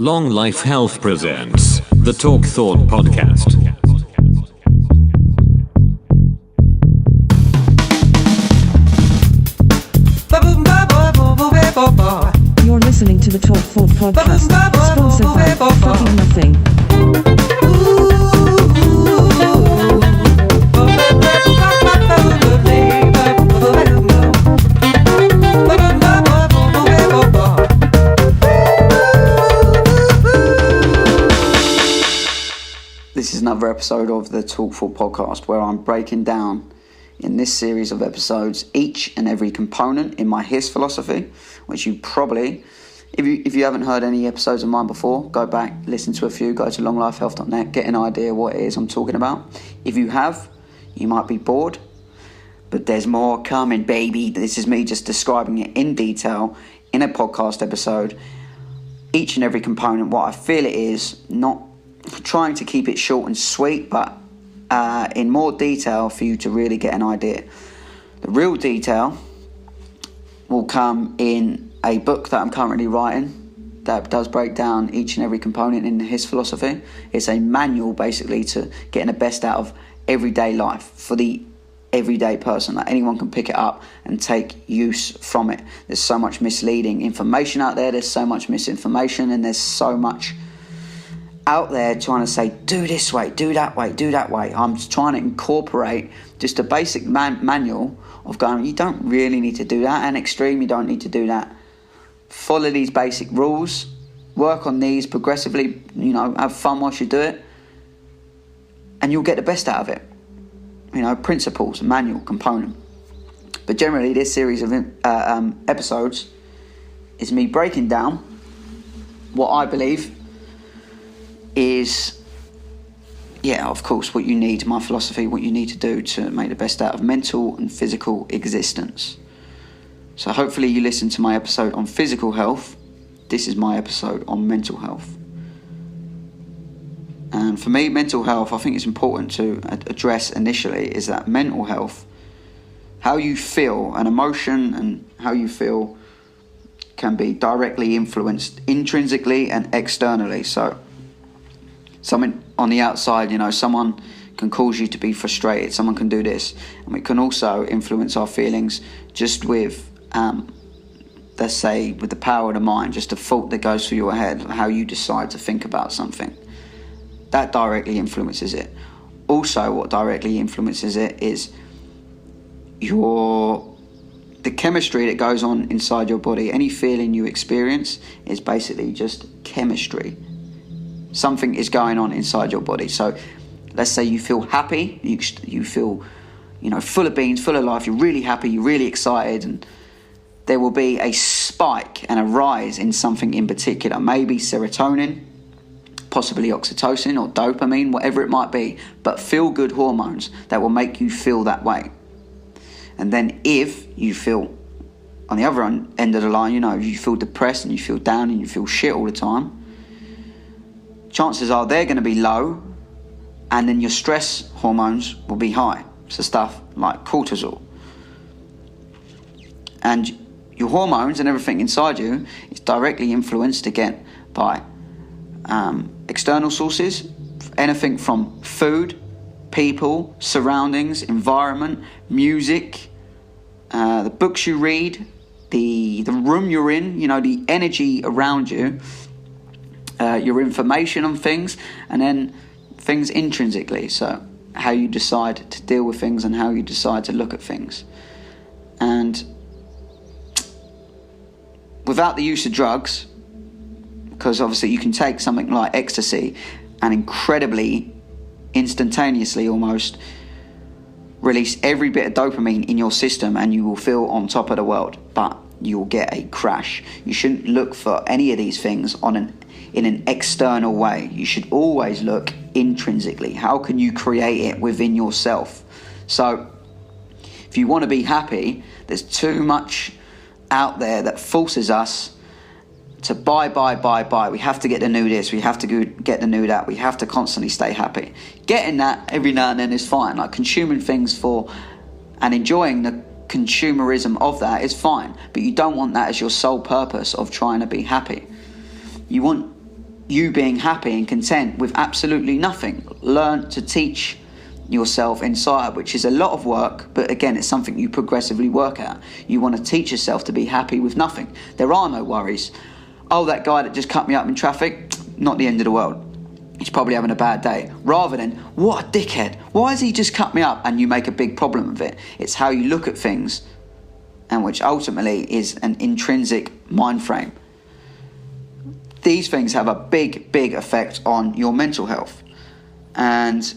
Long Life Health presents the Talk Thought Podcast. You're listening to the Talk Thought Podcast, sponsored by Fucking Nothing. This is another episode of the Talk Thought Podcast where I'm breaking down in this series of episodes each and every component in my HISS philosophy, which you probably, if you haven't heard any episodes of mine before, go back, listen to a few, go to longlifehealth.net, get an idea what it is I'm talking about. If you have, you might be bored, but there's more coming, baby. This is me just describing it in detail in a podcast episode, each and every component, what I feel it is, not trying to keep it short and sweet, but in more detail for you to really get an idea. The real detail will come in a book that I'm currently writing that does break down each and every component in his philosophy. It's a manual basically to getting the best out of everyday life for the everyday person. Like anyone can pick it up and take use from it. There's so much misleading information out there, there's so much misinformation, and there's so much out there trying to say, do this way, do that way, do that way. I'm just trying to incorporate just a basic manual of going, you don't really need to do that, and extreme, you don't need to do that. Follow these basic rules, work on these progressively, have fun whilst you do it, and you'll get the best out of it. Principles, manual, component. But generally, this series of episodes is me breaking down what I believe is, of course, what you need, my philosophy, what you need to do to make the best out of mental and physical existence. So hopefully you listen to my episode on physical health. This is my episode on mental health. And for me, mental health, I think it's important to address initially, is that mental health, how you feel, an emotion and how you feel can be directly influenced intrinsically and externally. So something on the outside, someone can cause you to be frustrated, someone can do this, and we can also influence our feelings just with, let's say, with the power of the mind, just a thought that goes through your head, how you decide to think about something. That directly influences it. Also, what directly influences it is the chemistry that goes on inside your body. Any feeling you experience is basically just chemistry. Something is going on inside your body. So let's say you feel happy, you feel, full of beans, full of life, you're really happy, you're really excited, and there will be a spike and a rise in something in particular, maybe serotonin, possibly oxytocin or dopamine, whatever it might be, but feel-good hormones that will make you feel that way. And then if you feel, on the other end of the line, you feel depressed and you feel down and you feel shit all the time, chances are they're going to be low, and then your stress hormones will be high. So stuff like cortisol. And your hormones and everything inside you is directly influenced again by external sources, anything from food, people, surroundings, environment, music, the books you read, the room you're in, the energy around you, your information on things, and then things intrinsically, so how you decide to deal with things and how you decide to look at things. And without the use of drugs, because obviously you can take something like ecstasy and incredibly, instantaneously almost, release every bit of dopamine in your system and you will feel on top of the world, but you will get a crash. You shouldn't look for any of these things in an external way. You should always look intrinsically. How can you create it within yourself? So if you want to be happy, there's too much out there that forces us to buy. We have to get the new this, we have to get the new that, we have to constantly stay happy. Getting that every now and then is fine, like consuming things for and enjoying the consumerism of that is fine, but you don't want that as your sole purpose of trying to be happy. You want you being happy and content with absolutely nothing. Learn to teach yourself inside, which is a lot of work, but again, it's something you progressively work at. You want to teach yourself to be happy with nothing. There are no worries. Oh, that guy that just cut me up in traffic, not the end of the world. He's probably having a bad day. Rather than, what a dickhead, why has he just cut me up? And you make a big problem of it. It's how you look at things, and which ultimately is an intrinsic mind frame. These things have a big, big effect on your mental health. And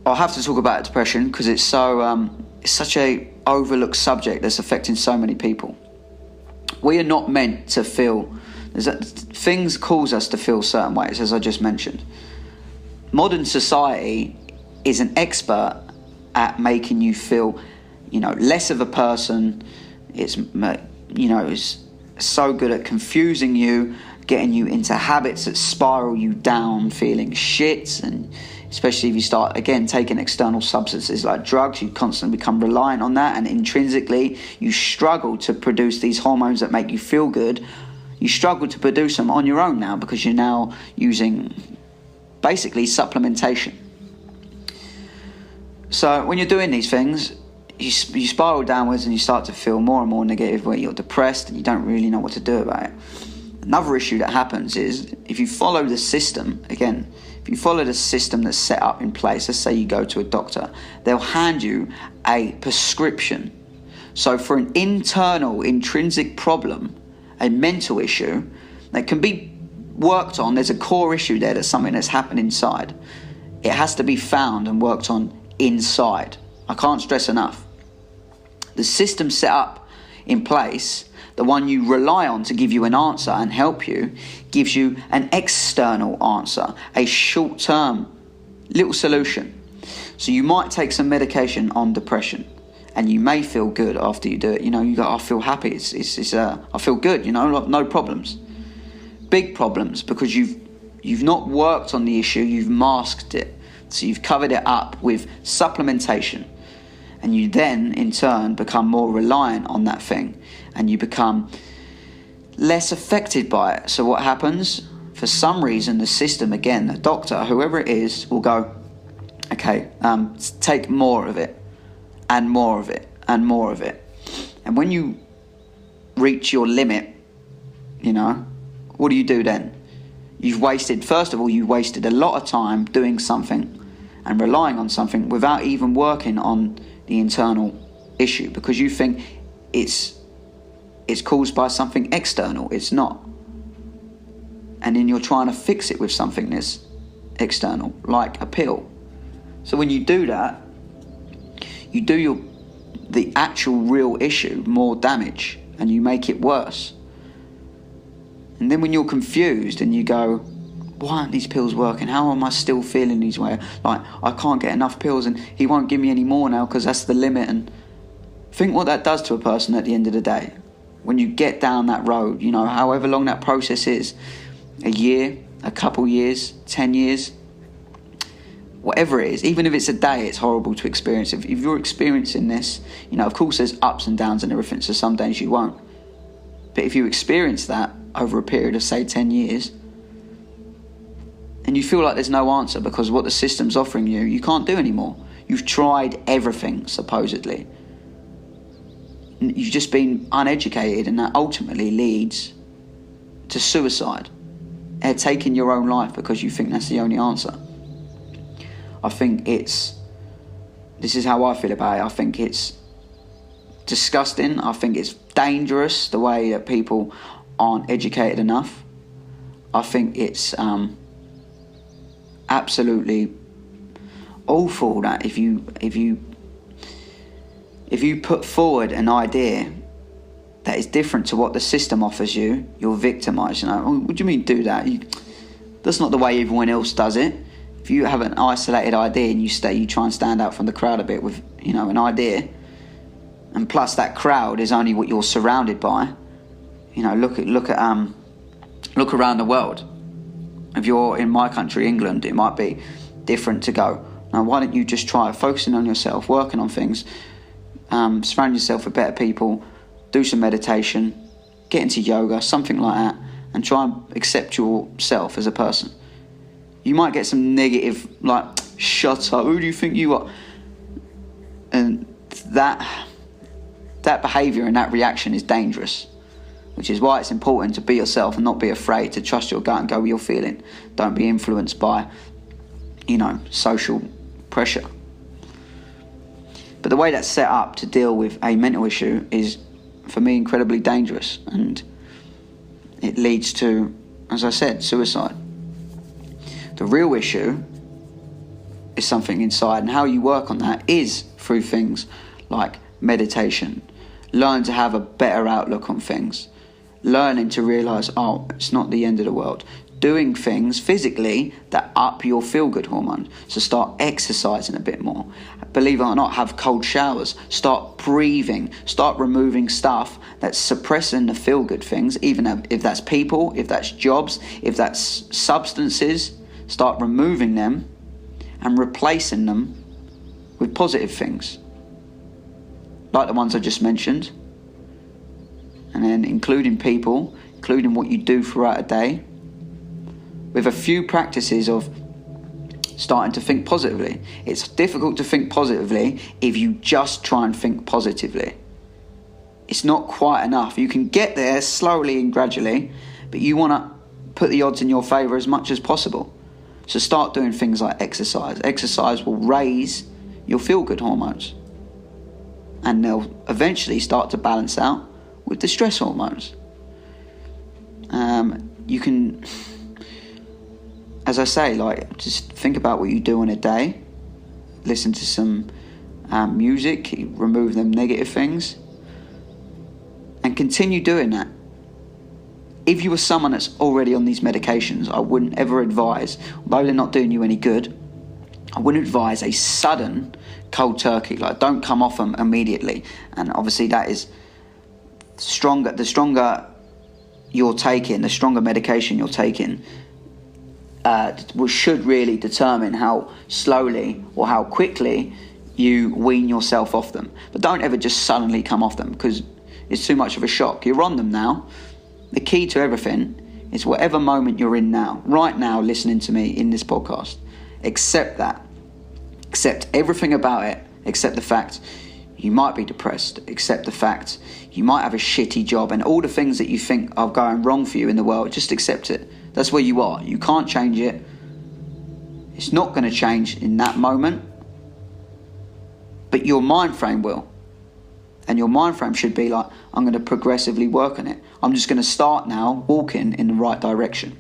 I'll have to talk about depression because it's such a overlooked subject that's affecting so many people. We are not meant to feel, things cause us to feel certain ways, as I just mentioned. Modern society is an expert at making you feel, less of a person. It's so good at confusing you, getting you into habits that spiral you down, feeling shit, and especially if you start, again, taking external substances like drugs, you constantly become reliant on that, and intrinsically, you struggle to produce these hormones that make you feel good. You struggle to produce them on your own now because you're now using, basically, supplementation. So when you're doing these things, you spiral downwards and you start to feel more and more negative, where you're depressed and you don't really know what to do about it. Another issue that happens is if you follow the system, again, if you follow the system that's set up in place, let's say you go to a doctor, they'll hand you a prescription. So for an internal, intrinsic problem, a mental issue that can be worked on, there's a core issue there, that's something that's happened inside. It has to be found and worked on inside. I can't stress enough. The system set up in place, the one you rely on to give you an answer and help you, gives you an external answer, a short-term little solution. So you might take some medication on depression and you may feel good after you do it. You go, I feel happy, I feel good, no problems. Big problems because you've not worked on the issue, you've masked it. So you've covered it up with supplementation. And you then, in turn, become more reliant on that thing. And you become less affected by it. So what happens? For some reason, the system, again, the doctor, whoever it is, will go, okay, take more of it, and more of it, and more of it. And when you reach your limit, what do you do then? First of all, you wasted a lot of time doing something and relying on something without even working on the internal issue, because you think it's caused by something external. It's not. And then you're trying to fix it with something that's external, like a pill. So when you do that, you do the actual real issue more damage, and you make it worse. And then when you're confused and you go, why aren't these pills working? How am I still feeling these way? Like, I can't get enough pills and he won't give me any more now because that's the limit. And think what that does to a person at the end of the day. When you get down that road, however long that process is, a year, a couple years, 10 years, whatever it is, even if it's a day, it's horrible to experience. If you're experiencing this, of course there's ups and downs and everything, so some days you won't. But if you experience that over a period of, say, 10 years, and you feel like there's no answer because what the system's offering you can't do anymore. You've tried everything, supposedly. You've just been uneducated, and that ultimately leads to suicide. Taking your own life because you think that's the only answer. I think this is how I feel about it. I think it's disgusting. I think it's dangerous, the way that people aren't educated enough. I think it's absolutely awful that if you put forward an idea that is different to what the system offers you, you're victimised. What do you mean do that? That's not the way everyone else does it. If you have an isolated idea and you try and stand out from the crowd a bit with an idea, and plus that crowd is only what you're surrounded by. Look around the world. If you're in my country, England, it might be different to go, now why don't you just try focusing on yourself, working on things, surround yourself with better people, do some meditation, get into yoga, something like that, and try and accept yourself as a person. You might get some negative, like, shut up, who do you think you are? And that behaviour and that reaction is dangerous, which is why it's important to be yourself and not be afraid to trust your gut and go with your feeling. Don't be influenced by, social pressure. But the way that's set up to deal with a mental issue is, for me, incredibly dangerous, and it leads to, as I said, suicide. The real issue is something inside, and how you work on that is through things like meditation. Learn to have a better outlook on things. Learning to realise, it's not the end of the world. Doing things physically that up your feel-good hormone. So start exercising a bit more. Believe it or not, have cold showers. Start breathing. Start removing stuff that's suppressing the feel-good things, even if that's people, if that's jobs, if that's substances. Start removing them and replacing them with positive things, like the ones I just mentioned. And then including people, including what you do throughout a day, with a few practices of starting to think positively. It's difficult to think positively if you just try and think positively. It's not quite enough. You can get there slowly and gradually, but you want to put the odds in your favour as much as possible. So start doing things like exercise. Exercise will raise your feel-good hormones, and they'll eventually start to balance out with the stress hormones. You can, as I say, just think about what you do in a day. Listen to some music, remove them negative things, and continue doing that. If you were someone that's already on these medications, I wouldn't ever advise, although they're not doing you any good, I wouldn't advise a sudden cold turkey. Don't come off them immediately. And obviously that is stronger. The stronger you're taking, the stronger medication you're taking, should really determine how slowly or how quickly you wean yourself off them. But don't ever just suddenly come off them, because it's too much of a shock. You're on them now. The key to everything is whatever moment you're in now, right now, listening to me in this podcast, accept that. Accept everything about it, except the fact you might be depressed, accept the fact you might have a shitty job, and all the things that you think are going wrong for you in the world. Just accept it. That's where you are. You can't change it. It's not going to change in that moment, but your mind frame will. And your mind frame should be like, I'm going to progressively work on it. I'm just going to start now walking in the right direction.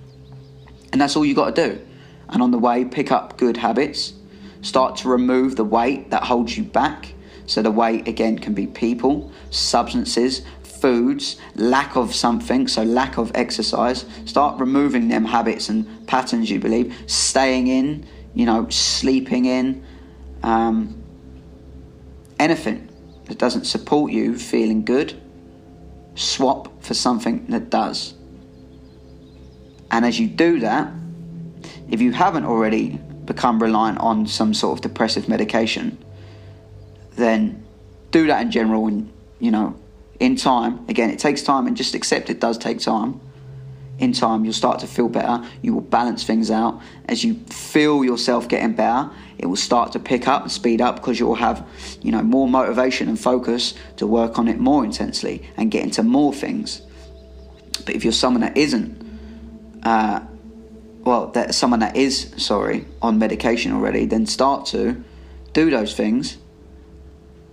And that's all you got to do. And on the way, pick up good habits. Start to remove the weight that holds you back. So the weight, again, can be people, substances, foods, lack of something, so lack of exercise. Start removing them habits and patterns you believe. Staying in, sleeping in, anything that doesn't support you feeling good, swap for something that does. And as you do that, if you haven't already become reliant on some sort of depressive medication, then do that in general. And in time, again, it takes time, and just accept it does take time. In time, you'll start to feel better. You will balance things out. As you feel yourself getting better, it will start to pick up and speed up, because you'll have, more motivation and focus to work on it more intensely and get into more things. But if you're someone that isn't, someone that is on medication already, then start to do those things.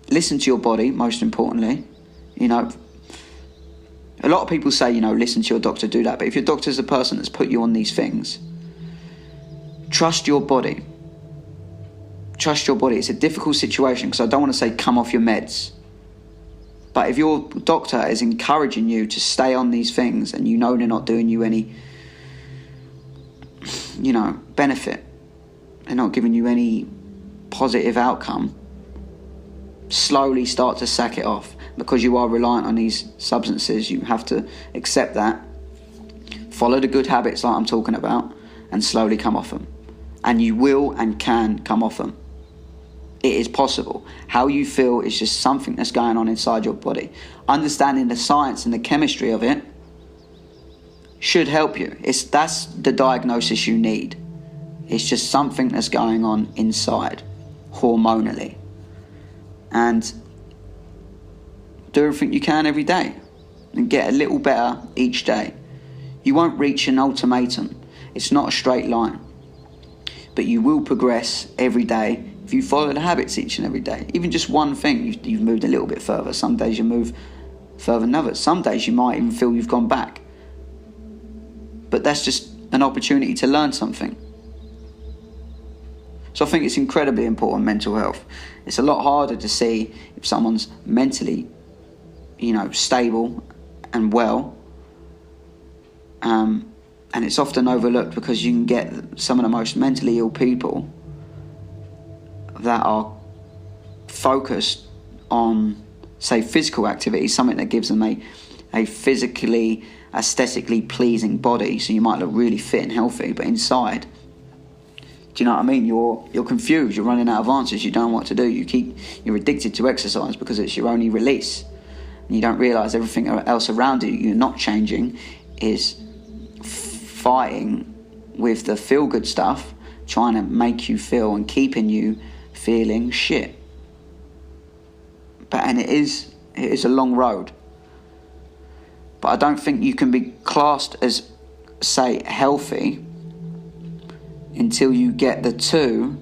Listen to your body, most importantly. A lot of people say, listen to your doctor, do that. But if your doctor's the person that's put you on these things, trust your body. Trust your body. It's a difficult situation, because I don't want to say come off your meds. But if your doctor is encouraging you to stay on these things, and they're not doing you any, benefit, they're not giving you any positive outcome, slowly start to sack it off. Because you are reliant on these substances, you have to accept that. Follow the good habits like I'm talking about, and slowly come off them. And you will and can come off them. It is possible. How you feel is just something that's going on inside your body. Understanding the science and the chemistry of it should help you. That's the diagnosis you need. It's just something that's going on inside, hormonally. And do everything you can every day and get a little better each day. You won't reach an ultimatum. It's not a straight line. But you will progress every day if you follow the habits each and every day. Even just one thing, you've moved a little bit further. Some days you move further than others. Some days you might even feel you've gone back. But that's just an opportunity to learn something. So I think it's incredibly important, mental health. It's a lot harder to see if someone's mentally, stable and well. And it's often overlooked because you can get some of the most mentally ill people that are focused on, say, physical activity, something that gives them a physically, aesthetically pleasing body. So you might look really fit and healthy, but inside, do you know what I mean? You're confused. You're running out of answers. You don't know what to do. You're addicted to exercise because it's your only release, and you don't realise everything else around you you're not changing is fighting with the feel-good stuff, trying to make you feel and keeping you feeling shit. And it is a long road. But I don't think you can be classed as, say, healthy until you get the two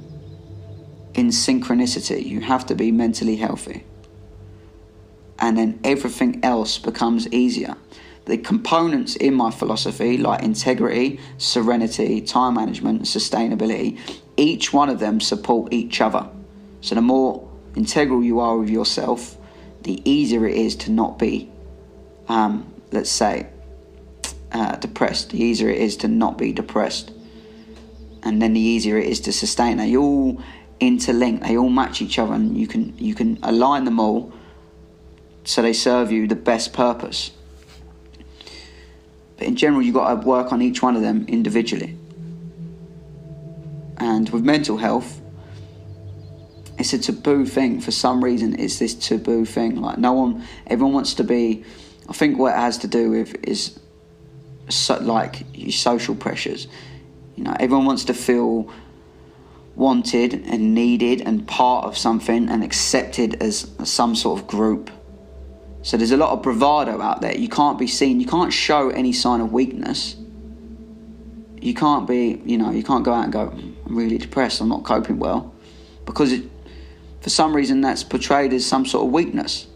in synchronicity. You have to be mentally healthy. And then everything else becomes easier. The components in my philosophy, like integrity, serenity, time management, sustainability, each one of them support each other. So the more integral you are with yourself, the easier it is to not be, depressed. The easier it is to not be depressed. And then the easier it is to sustain. They all interlink, they all match each other, and you can align them all so they serve you the best purpose. But in general, you've got to work on each one of them individually. And with mental health, it's a taboo thing. For some reason, it's this taboo thing. Like everyone wants to be, I think what it has to do with is like your social pressures. Everyone wants to feel wanted and needed and part of something and accepted as some sort of group. So there's a lot of bravado out there. You can't be seen. You can't show any sign of weakness. You can't be, you can't go out and go, I'm really depressed, I'm not coping well. Because for some reason that's portrayed as some sort of weakness.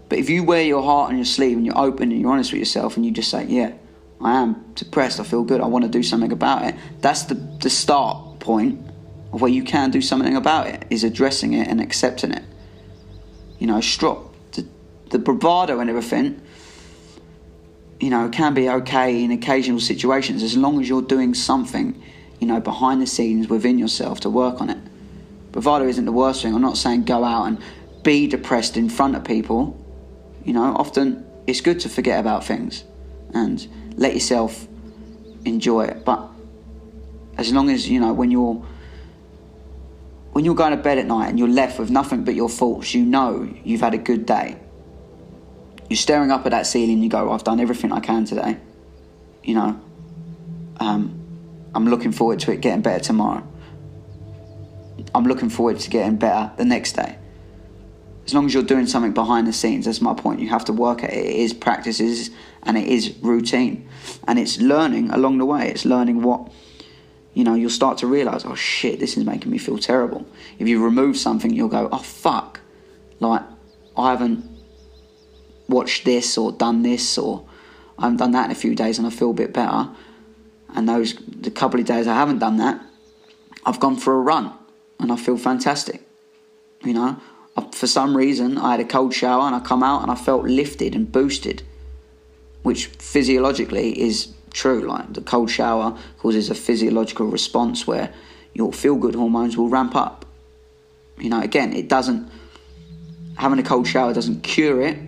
But if you wear your heart on your sleeve and you're open and you're honest with yourself and you just say, yeah, I am depressed, I feel good, I want to do something about it. That's the start point of where you can do something about it, is addressing it and accepting it. The bravado and everything, can be okay in occasional situations as long as you're doing something, behind the scenes within yourself to work on it. Bravado isn't the worst thing. I'm not saying go out and be depressed in front of people. Often it's good to forget about things and let yourself enjoy it. But as long as, when you're going to bed at night and you're left with nothing but your thoughts, you've had a good day. You're staring up at that ceiling, you go, I've done everything I can today. I'm looking forward to it getting better tomorrow. I'm looking forward to getting better the next day. As long as you're doing something behind the scenes, that's my point. You have to work at it. It is practices and it is routine. And it's learning along the way. It's learning what, you'll start to realise, oh shit, this is making me feel terrible. If you remove something, you'll go, oh fuck, like I haven't watched this or done this, or I haven't done that in a few days and I feel a bit better. And the couple of days I haven't done that, I've gone for a run and I feel fantastic. For some reason I had a cold shower and I come out and I felt lifted and boosted, which physiologically is true. Like the cold shower causes a physiological response where your feel-good hormones will ramp up. Again, having a cold shower doesn't cure it,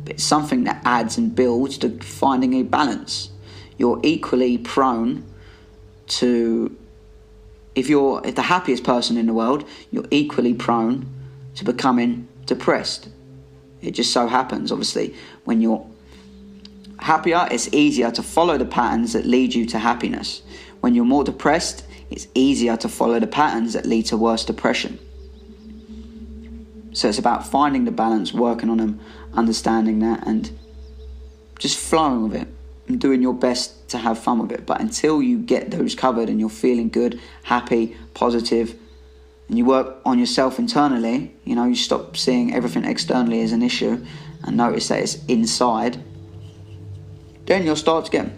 but it's something that adds and builds to finding a balance. You're equally prone to, if the happiest person in the world, you're equally prone to becoming depressed. It just so happens, obviously, when you're happier, it's easier to follow the patterns that lead you to happiness. When you're more depressed, it's easier to follow the patterns that lead to worse depression. So it's about finding the balance, working on them, understanding that, and just flowing with it and doing your best to have fun with it. But until you get those covered and you're feeling good, happy, positive, and you work on yourself internally, you stop seeing everything externally as an issue and notice that it's inside, then you'll start to get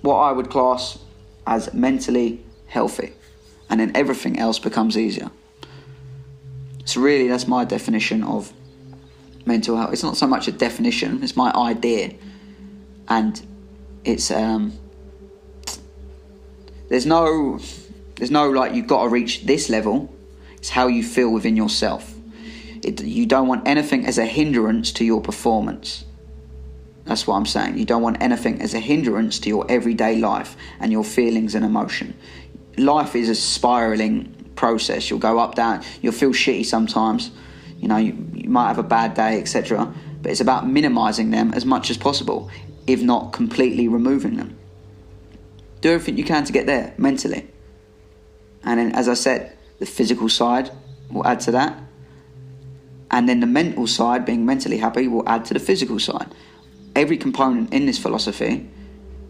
what I would class as mentally healthy, and then everything else becomes easier. So really, that's my definition of mental health. It's not so much a definition, it's my idea, and it's there's no like you've got to reach this level. It's how you feel within yourself. You don't want anything as a hindrance to your performance. That's what I'm saying. You don't want anything as a hindrance to your everyday life and your feelings and emotion. Life is a spiraling process. You'll go up, down, you'll feel shitty sometimes. You might have a bad day, etc. But it's about minimizing them as much as possible, if not completely removing them. Do everything you can to get there mentally. And then, as I said, the physical side will add to that. And then the mental side, being mentally happy, will add to the physical side. Every component in this philosophy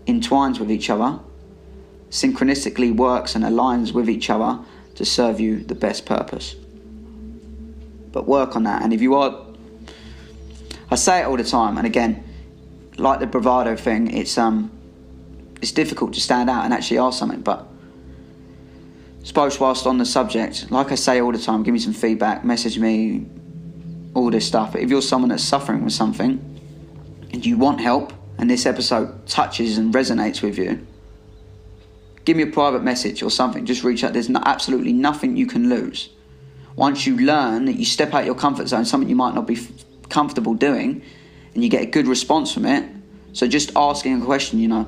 entwines with each other, synchronistically works and aligns with each other to serve you the best purpose. But work on that. And if you are, I say it all the time, and again, like the bravado thing, it's difficult to stand out and actually ask something. But I suppose whilst on the subject, like I say all the time, give me some feedback, message me, all this stuff. But if you're someone that's suffering with something and you want help, and this episode touches and resonates with you, give me a private message or something. Just reach out. There's absolutely nothing you can lose. Once you learn that you step out your comfort zone, something you might not be comfortable doing, and you get a good response from it. So just asking a question,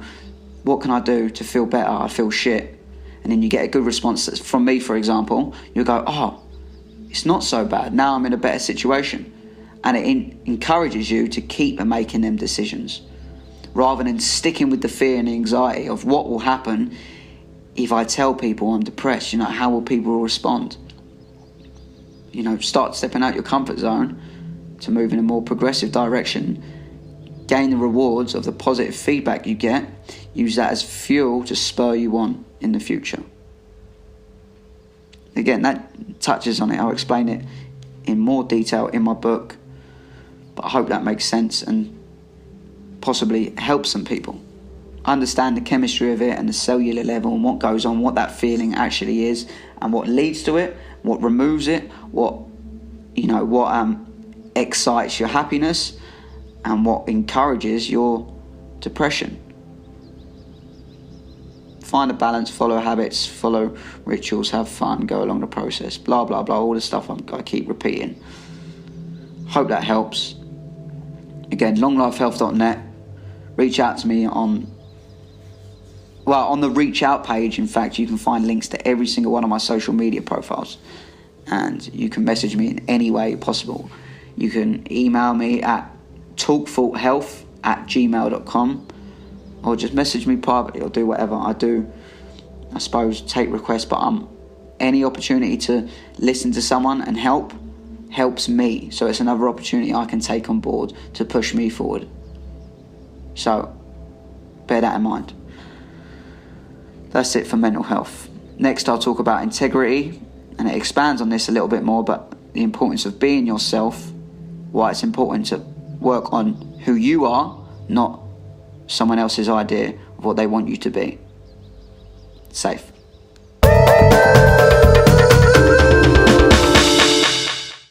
what can I do to feel better? I feel shit. And then you get a good response from me, for example. You'll go, oh, it's not so bad. Now I'm in a better situation. And it encourages you to keep making them decisions, rather than sticking with the fear and the anxiety of what will happen if I tell people I'm depressed. How will people respond? Start stepping out your comfort zone to move in a more progressive direction. Gain the rewards of the positive feedback you get. Use that as fuel to spur you on in the future. Again, that touches on it. I'll explain it in more detail in my book, but I hope that makes sense and possibly helps some people understand the chemistry of it and the cellular level and what goes on, what that feeling actually is, and what leads to it, what removes it, what excites your happiness, and what encourages your depression. Find a balance, follow habits, follow rituals, have fun, go along the process, blah, blah, blah, all the stuff I keep repeating. Hope that helps. Again, longlifehealth.net. Reach out to me on the reach out page. In fact, you can find links to every single one of my social media profiles. And you can message me in any way possible. You can email me at talkthoughthealth@gmail.com, or just message me privately, or do whatever. I do, I suppose, take requests, but any opportunity to listen to someone and helps me. So it's another opportunity I can take on board to push me forward. So bear that in mind. That's it for mental health. Next, I'll talk about integrity, and it expands on this a little bit more, but the importance of being yourself, why it's important to work on who you are, not someone else's idea of what they want you to be. Safe.